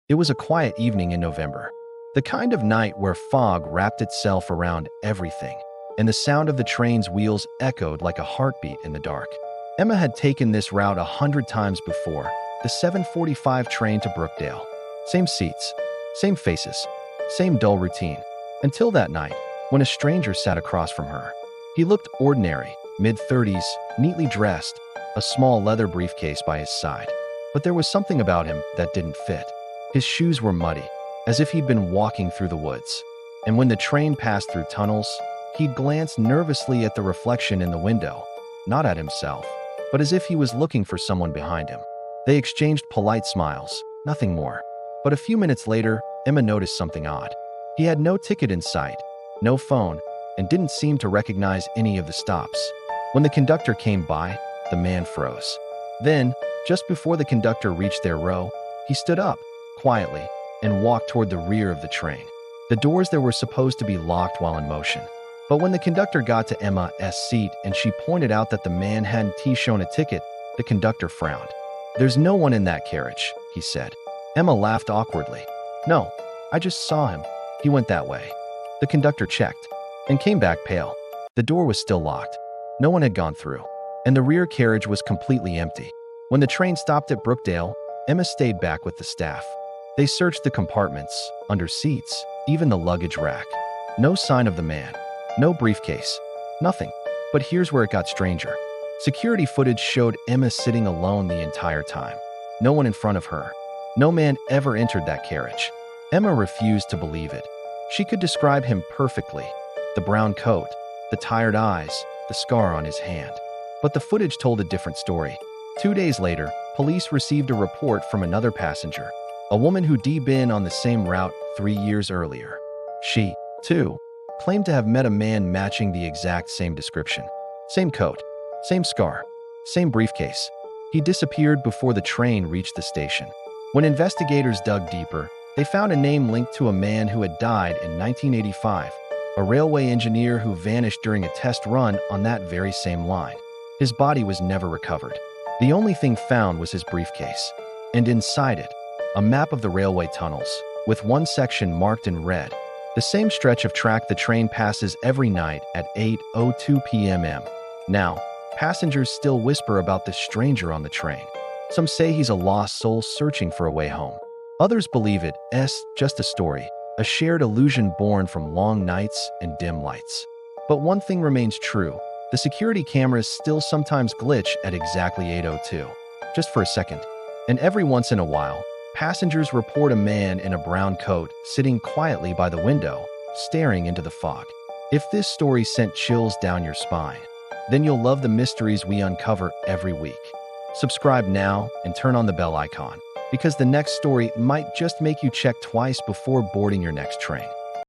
It was a quiet evening in November, the kind of night where fog wrapped itself around everything, and the sound of the train's wheels echoed like a heartbeat in the dark. Emma had taken this route 100 times before, the 7:45 train to Brookdale. Same seats, same faces, same dull routine, until that night, when a stranger sat across from her. He looked ordinary, mid-30s, neatly dressed, a small leather briefcase by his side. But there was something about him that didn't fit. His shoes were muddy, as if he'd been walking through the woods. And when the train passed through tunnels, he'd glance nervously at the reflection in the window, not at himself, but as if he was looking for someone behind him. They exchanged polite smiles, nothing more. But a few minutes later, Emma noticed something odd. He had no ticket in sight, no phone, and didn't seem to recognize any of the stops. When the conductor came by, the man froze. Then, just before the conductor reached their row, he stood up, quietly, and walked toward the rear of the train. The doors there were supposed to be locked while in motion. But when the conductor got to Emma's seat and she pointed out that the man hadn't shown a ticket, the conductor frowned. "There's no one in that carriage," he said. Emma laughed awkwardly. "No, I just saw him. He went that way." The conductor checked and came back pale. The door was still locked. No one had gone through, and the rear carriage was completely empty. When the train stopped at Brookdale, Emma stayed back with the staff. They searched the compartments, under seats, even the luggage rack. No sign of the man, no briefcase, nothing. But here's where it got stranger. Security footage showed Emma sitting alone the entire time. No one in front of her. No man ever entered that carriage. Emma refused to believe it. She could describe him perfectly. The brown coat, the tired eyes, the scar on his hand. But the footage told a different story. 2 days later, police received a report from another passenger, a woman who'd been on the same route 3 years earlier. She, too, claimed to have met a man matching the exact same description. Same coat, same scar, same briefcase. He disappeared before the train reached the station. When investigators dug deeper, they found a name linked to a man who had died in 1985, a railway engineer who vanished during a test run on that very same line. His body was never recovered. The only thing found was his briefcase, and inside it, a map of the railway tunnels, with one section marked in red, the same stretch of track the train passes every night at 8:02 p.m. Now, passengers still whisper about this stranger on the train. Some say he's a lost soul searching for a way home. Others believe it's just a story, a shared illusion born from long nights and dim lights. But one thing remains true. The security cameras still sometimes glitch at exactly 8:02, just for a second. And every once in a while, passengers report a man in a brown coat sitting quietly by the window, staring into the fog. If this story sent chills down your spine, then you'll love the mysteries we uncover every week. Subscribe now and turn on the bell icon, because the next story might just make you check twice before boarding your next train.